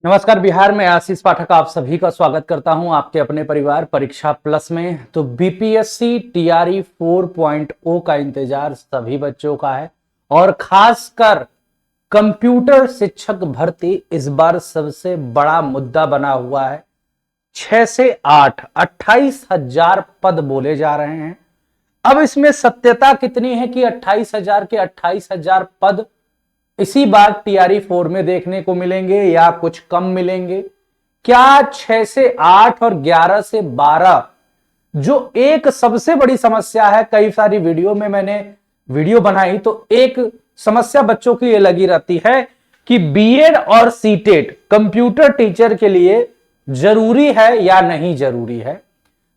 नमस्कार। बिहार में आशीष पाठक आप सभी का स्वागत करता हूं आपके अपने परिवार परीक्षा प्लस में। तो बीपीएससी टीआरई 4.0 का इंतजार सभी बच्चों का है और खासकर कंप्यूटर शिक्षक भर्ती इस बार सबसे बड़ा मुद्दा बना हुआ है। 6 से 8 28,000 पद बोले जा रहे हैं। अब इसमें सत्यता कितनी है कि 28,000 के 28,000 पद इसी बार टीआरई 4 में देखने को मिलेंगे या कुछ कम मिलेंगे? क्या 6 से 8 और 11 से 12 जो एक सबसे बड़ी समस्या है, कई सारी वीडियो में मैंने वीडियो बनाई तो एक समस्या बच्चों की ये लगी रहती है कि बीएड और सीटेट कंप्यूटर टीचर के लिए जरूरी है या नहीं जरूरी है।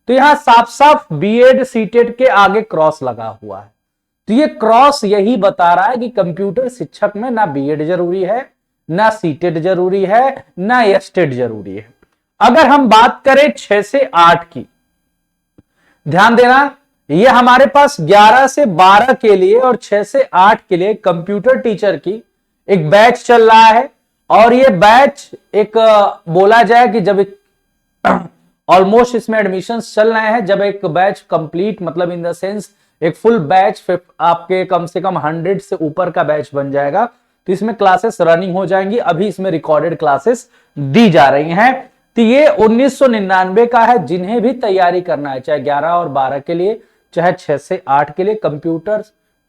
तो यहां साफ साफ बीएड सीटेट के आगे क्रॉस लगा हुआ है। तो ये क्रॉस यही बता रहा है कि कंप्यूटर शिक्षक में ना बीएड जरूरी है, ना सीटेट जरूरी है, ना एस्टेट जरूरी है। अगर हम बात करें 6 से 8 की, ध्यान देना, ये हमारे पास 11 से 12 के लिए और 6 से 8 के लिए कंप्यूटर टीचर की एक बैच चल रहा है। और ये बैच एक बोला जाए कि जब ऑलमोस्ट इसमें एडमिशन चल रहे हैं, जब एक बैच कंप्लीट मतलब इन द सेंस एक फुल बैच आपके कम से कम 100 से ऊपर का बैच बन जाएगा तो इसमें क्लासेस रनिंग हो जाएंगी। अभी इसमें रिकॉर्डेड क्लासेस दी जा रही हैं। तो ये 1999 का है। जिन्हें भी तैयारी करना है, चाहे 11 और 12 के लिए, चाहे 6 से 8 के लिए, कंप्यूटर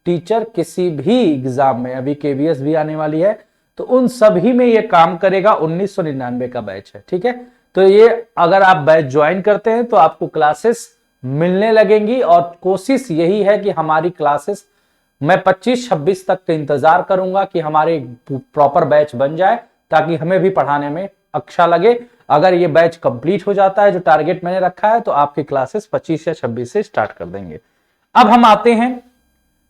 टीचर किसी भी एग्जाम में, अभी केवीएस भी आने वाली है तो उन सभी में ये काम करेगा। 1999 का बैच है, ठीक है। तो ये अगर आप बैच ज्वाइन करते हैं तो आपको क्लासेस मिलने लगेंगी और कोशिश यही है कि हमारी क्लासेस मैं 25-26 तक का इंतजार करूंगा कि हमारे प्रॉपर बैच बन जाए ताकि हमें भी पढ़ाने में अच्छा लगे। अगर ये बैच कंप्लीट हो जाता है जो टारगेट मैंने रखा है तो आपकी क्लासेस 25 या 26 से स्टार्ट कर देंगे। अब हम आते हैं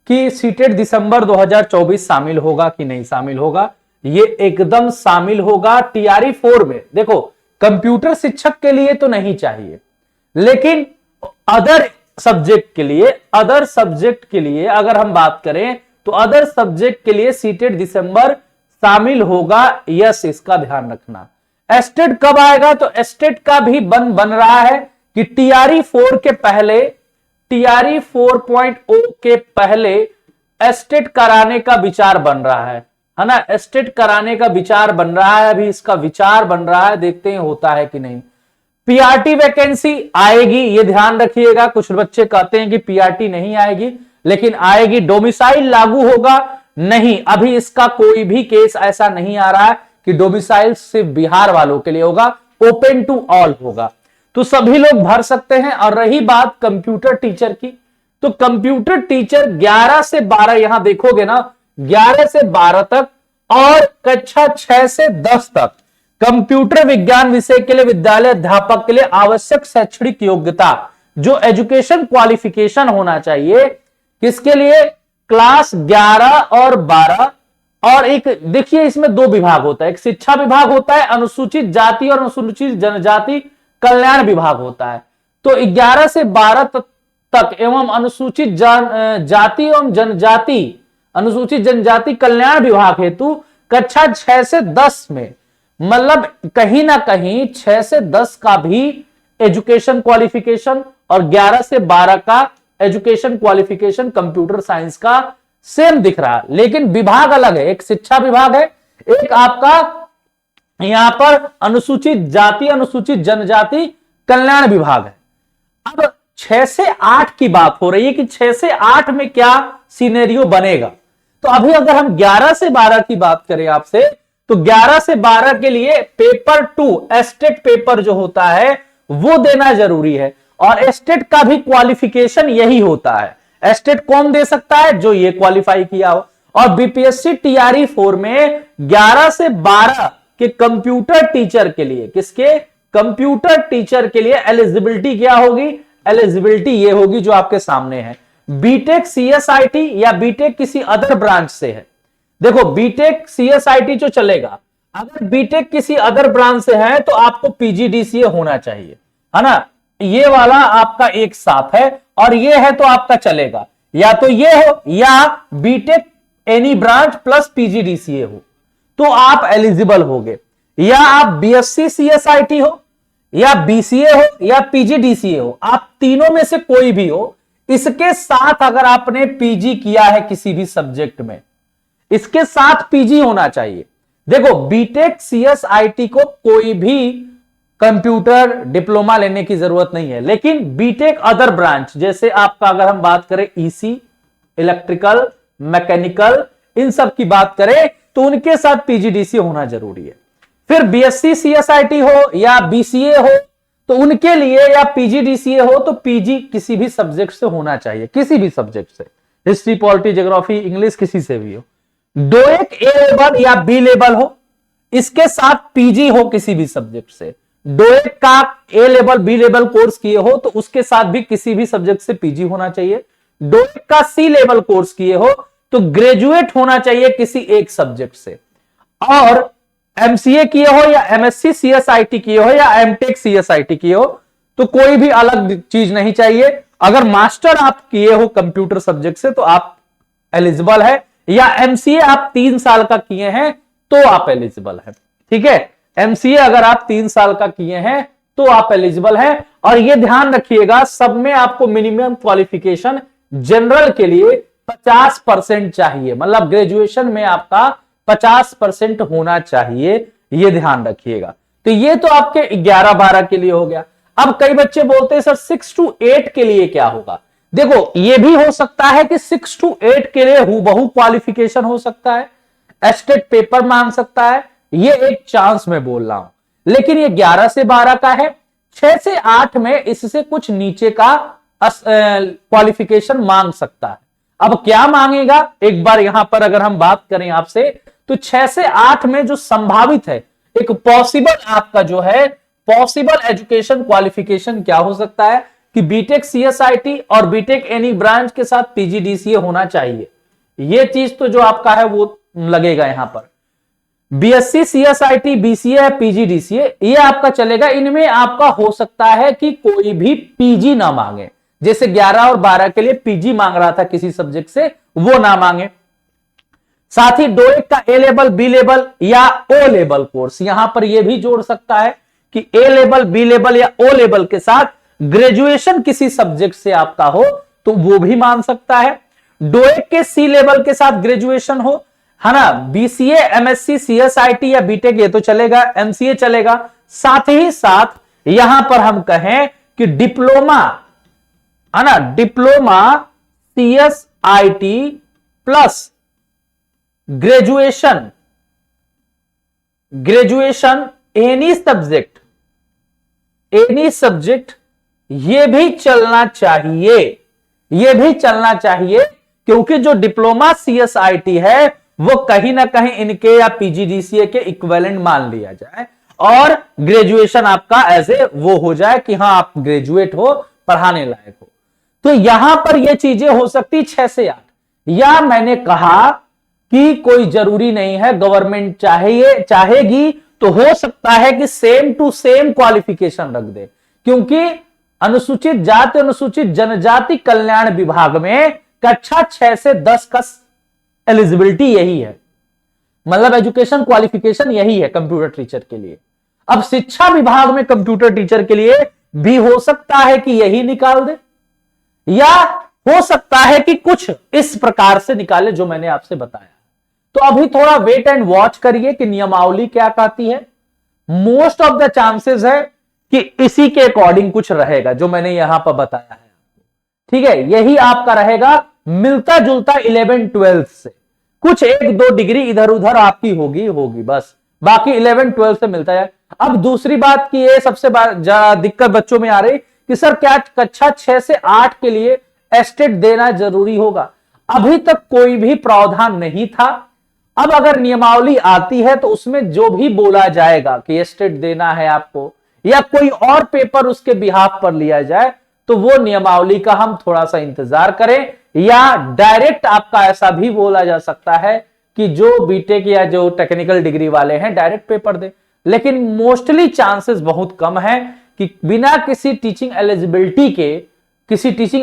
कि सीटेट दिसंबर 2024 शामिल होगा कि नहीं शामिल होगा। ये एकदम शामिल होगा टीआरई 4 में। देखो, कंप्यूटर शिक्षक के लिए तो नहीं चाहिए, लेकिन अदर सब्जेक्ट के लिए अगर हम बात करें तो अदर सब्जेक्ट के लिए सीटेट दिसंबर शामिल होगा। यस, इसका ध्यान रखना। एस्टेट कब आएगा? तो एस्टेट का भी बन रहा है कि टीआरई 4 के पहले, टीआरई 4.0 के पहले एस्टेट कराने का विचार बन रहा है ना। एस्टेट कराने का विचार बन रहा है, अभी इसका विचार बन रहा है, देखते हैं होता है कि नहीं। पीआरटी वैकेंसी आएगी, ये ध्यान रखिएगा। कुछ बच्चे कहते हैं कि पीआरटी नहीं आएगी, लेकिन आएगी। डोमिसाइल लागू होगा? नहीं, अभी इसका कोई भी केस ऐसा नहीं आ रहा है कि डोमिसाइल सिर्फ बिहार वालों के लिए होगा, ओपन टू ऑल होगा, तो सभी लोग भर सकते हैं। और रही बात कंप्यूटर टीचर की, तो कंप्यूटर टीचर 11 से 12, यहां देखोगे ना, 11 से 12 तक और कक्षा 6 से 10 तक कंप्यूटर विज्ञान विषय के लिए विद्यालय अध्यापक के लिए आवश्यक शैक्षणिक योग्यता, जो एजुकेशन क्वालिफिकेशन होना चाहिए, किसके लिए? क्लास 11 और 12। और एक देखिए, इसमें दो विभाग होता है, एक शिक्षा विभाग होता है, अनुसूचित जाति और अनुसूचित जनजाति कल्याण विभाग होता है। तो 11 से 12 तक एवं अनुसूचित जाति एवं जनजाति, अनुसूचित जनजाति कल्याण विभाग हेतु कक्षा 6 से 10 में, मतलब कहीं ना कहीं 6 से 10 का भी एजुकेशन क्वालिफिकेशन और 11 से 12 का एजुकेशन क्वालिफिकेशन कंप्यूटर साइंस का सेम दिख रहा है, लेकिन विभाग अलग है। एक शिक्षा विभाग है, एक आपका यहां पर अनुसूचित जाति अनुसूचित जनजाति कल्याण विभाग है। अब 6 से 8 की बात हो रही है कि 6 से 8 में क्या सिनेरियो बनेगा। तो अभी अगर हम 11 से 12 की बात करें आपसे, तो 11 से 12 के लिए पेपर 2 एस्टेट पेपर जो होता है वो देना जरूरी है। और एस्टेट का भी क्वालिफिकेशन यही होता है। एस्टेट कौन दे सकता है? जो ये क्वालिफाई किया हो। और बीपीएससी टीआरई 4 में 11 से 12 के कंप्यूटर टीचर के लिए, किसके? कंप्यूटर टीचर के लिए एलिजिबिलिटी क्या होगी? एलिजिबिलिटी ये होगी जो आपके सामने है। बीटेक सीएसआईटी या बीटेक किसी अदर ब्रांच से है। देखो, बीटेक सीएसआईटी जो चलेगा, अगर बीटेक किसी अदर ब्रांच से है तो आपको पीजीडीसीए होना चाहिए, है ना। ये वाला आपका एक साथ है और ये है तो आपका चलेगा, या तो ये हो या BTech any branch plus PGDCA हो तो आप एलिजिबल होगे। या आप बीएससी सीएसआईटी हो, या बीसीए हो, या पीजीडीसीए हो, आप तीनों में से कोई भी हो, इसके साथ अगर आपने पीजी किया है किसी भी सब्जेक्ट में, इसके साथ पीजी होना चाहिए। देखो बीटेक सीएसआईटी को कोई भी कंप्यूटर डिप्लोमा लेने की जरूरत नहीं है, लेकिन बीटेक अदर ब्रांच जैसे आपका अगर हम बात करें ईसी, इलेक्ट्रिकल, मैकेनिकल, इन सब की बात करें तो उनके साथ पीजीडीसी होना जरूरी है। फिर बीएससी सीएसआईटी हो या बीसीए हो तो उनके लिए, या पीजीडीसीए हो तो पीजी किसी भी सब्जेक्ट से होना चाहिए, किसी भी सब्जेक्ट से, हिस्ट्री, पॉलिटी, ज्योग्राफी, इंग्लिश, किसी से भी हो। दो एक ए लेवल या बी लेवल हो, इसके साथ पीजी हो किसी भी सब्जेक्ट से। दो एक का ए लेवल बी लेवल कोर्स किए हो तो उसके साथ भी किसी भी सब्जेक्ट से पीजी होना चाहिए। दो एक का सी लेवल कोर्स किए हो तो ग्रेजुएट होना चाहिए किसी एक सब्जेक्ट से। और एमसीए किए हो या एमएससी सीएसआईटी किए हो या एमटेक सीएसआईटी किए हो तो कोई भी अलग चीज नहीं चाहिए। अगर मास्टर आप किए हो कंप्यूटर सब्जेक्ट से तो आप एलिजिबल है, या एमसीए आप 3 साल का किए हैं तो आप एलिजिबल है। ठीक है, एमसीए अगर आप 3 साल का किए हैं तो आप एलिजिबल हैं। और यह ध्यान रखिएगा सब में आपको मिनिमम क्वालिफिकेशन जनरल के लिए 50% चाहिए, मतलब ग्रेजुएशन में आपका 50% होना चाहिए, ये ध्यान रखिएगा। तो ये तो आपके 11-12 के लिए हो गया। अब कई बच्चे बोलते हैं सर 6 to 8 के लिए क्या होगा। देखो ये भी हो सकता है कि 6 to 8 के लिए हूबहू क्वालिफिकेशन हो सकता है, एस्टेट पेपर मांग सकता है, ये एक चांस में बोल रहा हूं। लेकिन ये 11 से 12 का है, 6 से 8 में इससे कुछ नीचे का क्वालिफिकेशन मांग सकता है। अब क्या मांगेगा एक बार यहां पर अगर हम बात करें आपसे तो 6 से 8 में जो संभावित है, एक पॉसिबल आपका जो है पॉसिबल एजुकेशन क्वालिफिकेशन क्या हो सकता है कि बीटेक सीएसआईटी और बीटेक एनी ब्रांच के साथ पीजीडीसीए होना चाहिए। ये चीज तो जो आपका है वो लगेगा यहां पर। बीएससी सीएसआईटी, बीसीए, पीजीडीसीए ये आपका चलेगा। इनमें आपका हो सकता है कि कोई भी पीजी ना मांगे, जैसे 11 और 12 के लिए पीजी मांग रहा था किसी सब्जेक्ट से, वो ना मांगे। साथ ही 2-1 का ए लेवल, बी लेवल या ओ लेवल कोर्स यहां पर यह भी जोड़ सकता है कि ए लेवल, बी लेवल या ओ लेवल के साथ ग्रेजुएशन किसी सब्जेक्ट से आपका हो तो वो भी मान सकता है। 2-1 के सी लेवल के साथ ग्रेजुएशन हो, है ना, बीसीए, एमएससी, सीएसआईटी या बीटेक ये तो चलेगा, एमसीए चलेगा। साथ ही साथ यहां पर हम कहें कि डिप्लोमा, है ना, diploma CSIT plus graduation any subject ये भी चलना चाहिए, ये भी चलना चाहिए। क्योंकि जो डिप्लोमा सीएसआईटी है वो कहीं ना कहीं इनके या पीजीडीसीए के इक्विवेलेंट मान लिया जाए और ग्रेजुएशन आपका ऐसे वो हो जाए कि हाँ आप ग्रेजुएट हो, पढ़ाने लायक हो। तो यहां पर ये चीजें हो सकती 6 से 8। या मैंने कहा कि कोई जरूरी नहीं है, गवर्नमेंट चाहेगी तो हो सकता है कि सेम टू सेम क्वालिफिकेशन रख दे, क्योंकि अनुसूचित जाति अनुसूचित जनजाति कल्याण विभाग में कक्षा 6 से 10 का एलिजिबिलिटी यही है, मतलब एजुकेशन क्वालिफिकेशन यही है कंप्यूटर टीचर के लिए। अब शिक्षा विभाग में कंप्यूटर टीचर के लिए भी हो सकता है कि यही निकाल दे, या हो सकता है कि कुछ इस प्रकार से निकाले जो मैंने आपसे बताया। तो अभी थोड़ा वेट एंड वॉच करिए कि नियमावली क्या कहती है। मोस्ट ऑफ द चांसेस है कि इसी के अकॉर्डिंग कुछ रहेगा जो मैंने यहां पर बताया है। ठीक है, यही आपका रहेगा, मिलता जुलता 11-12 से, कुछ 1-2 डिग्री इधर उधर आपकी होगी बस, बाकी 11-12 से मिलता है। अब दूसरी बात की ये सबसे ज्यादा दिक्कत बच्चों में आ रही कि सर क्या कक्षा 6 से 8 के लिए एस्टेट देना जरूरी होगा। अभी तक कोई भी प्रावधान नहीं था। अब अगर नियमावली आती है तो उसमें जो भी बोला जाएगा कि एस्टेट देना है आपको या कोई और पेपर उसके बिहाफ पर लिया जाए तो वो नियमावली का हम थोड़ा सा इंतजार करें, या डायरेक्ट आपका ऐसा भी बोला जा सकता है कि जो बीटेक या जो टेक्निकल डिग्री वाले हैं डायरेक्ट पेपर दे। लेकिन मोस्टली चांसेस बहुत कम है कि बिना किसी टीचिंग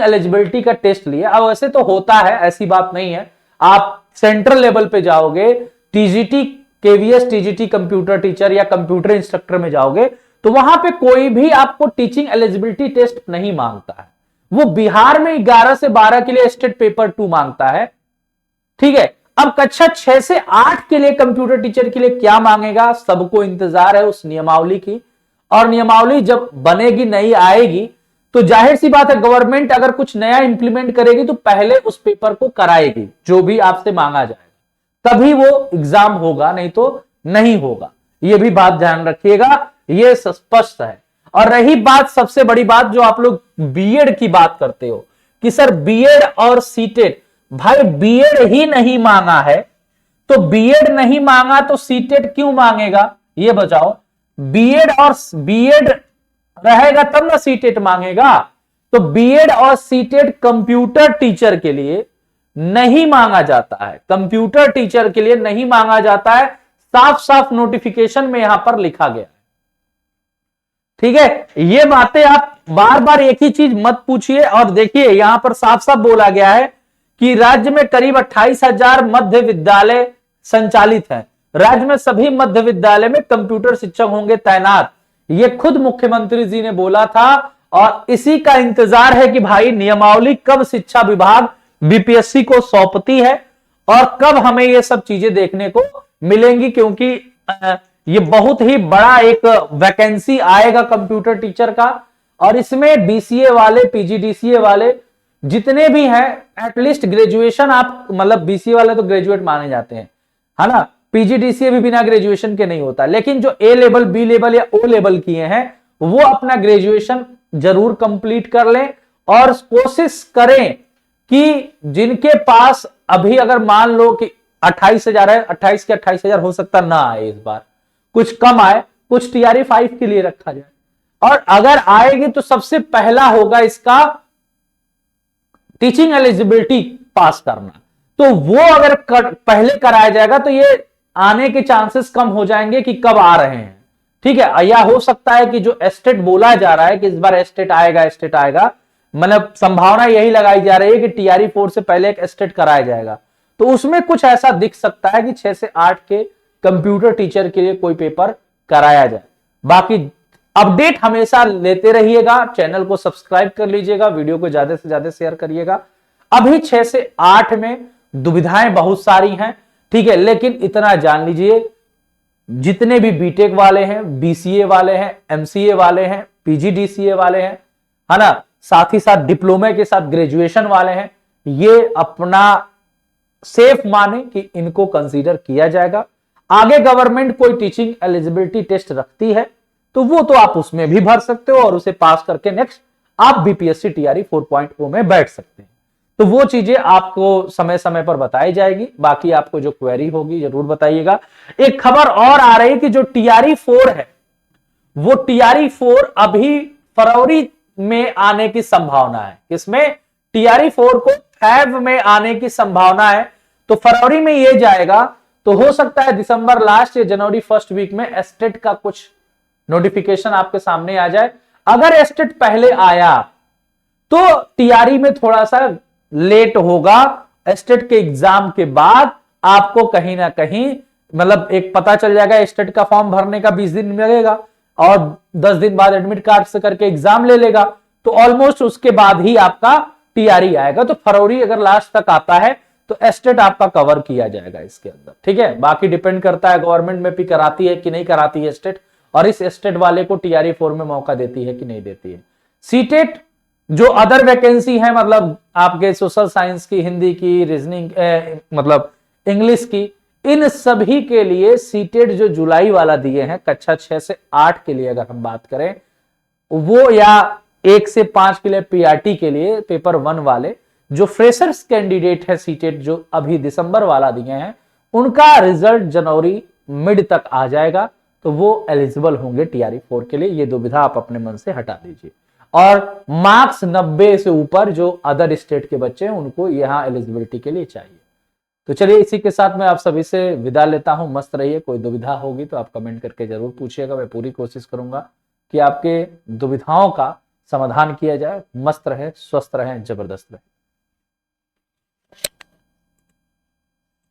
एलिजिबिलिटी का टेस्ट लिए। अब वैसे तो होता है, ऐसी बात नहीं है, आप सेंट्रल लेवल पे जाओगे, TGT KVS TGT computer teacher या कंप्यूटर इंस्ट्रक्टर में जाओगे तो वहां पे कोई भी आपको टीचिंग एलिजिबिलिटी टेस्ट नहीं मांगता है। वो बिहार में 11 से 12 के लिए स्टेट पेपर 2 मांगता है, ठीक है। अब कक्षा 6 से 8 के लिए कंप्यूटर टीचर के लिए क्या मांगेगा, सबको इंतजार है उस नियमावली की, और नियमावली जब बनेगी नई आएगी तो जाहिर सी बात है गवर्नमेंट अगर कुछ नया इंप्लीमेंट करेगी तो पहले उस पेपर को कराएगी जो भी आपसे मांगा जाएगा, तभी वो एग्जाम होगा, नहीं तो नहीं होगा। ये भी बात ध्यान रखिएगा, ये स्पष्ट है। और रही बात सबसे बड़ी बात जो आप लोग बीएड की बात करते हो कि सर बीएड और सीटेट, भाई बीएड ही नहीं मांगा है तो बीएड नहीं मांगा तो सीटेट क्यों मांगेगा, ये बताओ। बीएड रहेगा तब ना सीटेट मांगेगा। तो बीएड और सीटेट कंप्यूटर टीचर के लिए नहीं मांगा जाता है, कंप्यूटर टीचर के लिए नहीं मांगा जाता है, साफ साफ नोटिफिकेशन में यहां पर लिखा गया है, ठीक है। ये बातें आप बार बार एक ही चीज मत पूछिए। और देखिए यहां पर साफ साफ बोला गया है कि राज्य में करीब 28,000 मध्य विद्यालय संचालित हैं, राज्य में सभी मध्य विद्यालय में कंप्यूटर शिक्षक होंगे तैनात। ये खुद मुख्यमंत्री जी ने बोला था और इसी का इंतजार है कि भाई नियमावली कब शिक्षा विभाग बीपीएससी को सौंपती है और कब हमें ये सब चीजें देखने को मिलेंगी, क्योंकि ये बहुत ही बड़ा एक वैकेंसी आएगा कंप्यूटर टीचर का। और इसमें बीसीए वाले, पीजीडीसीए वाले जितने भी हैं, एटलीस्ट ग्रेजुएशन आप, मतलब बीसीए वाले तो ग्रेजुएट माने जाते हैं, है ना, पीजीडीसीए भी बिना ग्रेजुएशन के नहीं होता, लेकिन जो ए लेवल, बी लेवल या ओ लेवल किए हैं वो अपना ग्रेजुएशन जरूर कंप्लीट कर लें और कोशिश करें कि जिनके पास अभी अगर मान लो कि 28,000 है, 28 के 28,000 हो सकता ना आए, इस बार कुछ कम आए, कुछ टीआरई 5 के लिए रखा जाए। और अगर आएगी तो सबसे पहला होगा इसका टीचिंग एलिजिबिलिटी पास करना, तो वो अगर पहले कराया जाएगा तो ये आने के चांसेस कम हो जाएंगे कि कब आ रहे हैं, ठीक है। या हो सकता है कि जो एस्टेट बोला जा रहा है कि इस बार एस्टेट आएगा, मतलब संभावना यही लगाई जा रही है कि टीआरई 4 से पहले एक एस्टेट कराया जाएगा, तो उसमें कुछ ऐसा दिख सकता है कि 6 से 8 के कंप्यूटर टीचर के लिए कोई पेपर कराया जाए। बाकी अपडेट हमेशा लेते रहिएगा, चैनल को सब्सक्राइब कर लीजिएगा, वीडियो को ज्यादा से ज्यादा शेयर करिएगा। अभी 6 से 8 में दुविधाएं बहुत सारी हैं, ठीक है, लेकिन इतना जान लीजिए जितने भी बीटेक वाले हैं, बीसीए वाले हैं, एमसीए वाले हैं, पीजीडीसीए वाले हैं, है ना, साथ ही साथ डिप्लोमा के साथ ग्रेजुएशन वाले हैं, ये अपना सेफ माने कि इनको कंसीडर किया जाएगा। आगे गवर्नमेंट कोई टीचिंग एलिजिबिलिटी टेस्ट रखती है तो वो तो आप उसमें भी भर सकते हो और उसे पास करके नेक्स्ट आप बीपीएससी टीआरई 4.0 में बैठ सकते हैं। तो वो चीजें आपको समय समय पर बताई जाएगी। बाकी आपको जो क्वेरी होगी जरूर बताइएगा। एक खबर और आ रही है कि जो टीआरई 4 है वो टीआरई 4 अभी फरवरी में आने की संभावना है। किसमें? टीआरई 4 को फैब में आने की संभावना है, तो फरवरी में ये जाएगा, तो हो सकता है दिसंबर लास्ट या जनवरी फर्स्ट वीक में एस्टेट का कुछ नोटिफिकेशन आपके सामने आ जाए। अगर एस्टेट पहले आया तो टीआरई में थोड़ा सा लेट होगा, एस्टेट के एग्जाम के बाद आपको कहीं ना कहीं मतलब एक पता चल जाएगा। एस्टेट का फॉर्म भरने का 20 दिन लगेगा और 10 दिन बाद एडमिट कार्ड से करके एग्जाम ले लेगा, तो ऑलमोस्ट उसके बाद ही आपका टीआरई आएगा। तो फरवरी अगर लास्ट तक आता है तो एस्टेट आपका कवर किया जाएगा इसके अंदर, ठीक है। बाकी डिपेंड करता है गवर्नमेंट में भी कराती है कि नहीं कराती है एस्टेट, और इस एस्टेट वाले को टीआरई 4 में मौका देती है कि नहीं देती है। सीटेट जो अदर वैकेंसी है, मतलब आपके सोशल साइंस की, हिंदी की, रीजनिंग मतलब इंग्लिश की, इन सभी के लिए सीटेट जो जुलाई वाला दिए हैं कक्षा 6 से 8 के लिए अगर हम बात करें वो, या 1 से 5 के लिए पीआरटी के लिए पेपर 1 वाले जो फ्रेशर्स कैंडिडेट है सीटेट जो अभी दिसंबर वाला दिए हैं, उनका रिजल्ट जनवरी मिड तक आ जाएगा, तो वो एलिजिबल होंगे टीआरई 4 के लिए। ये दुविधा आप अपने मन से हटा दीजिए। और मार्क्स 90 से ऊपर जो अदर स्टेट के बच्चे हैं उनको यहां एलिजिबिलिटी के लिए चाहिए। तो चलिए इसी के साथ मैं आप सभी से विदा लेता हूं। मस्त रहिए। कोई दुविधा होगी तो आप कमेंट करके जरूर पूछिएगा, मैं पूरी कोशिश करूंगा कि आपके दुविधाओं का समाधान किया जाए। मस्त रहे, स्वस्थ रहें, जबरदस्त रहे।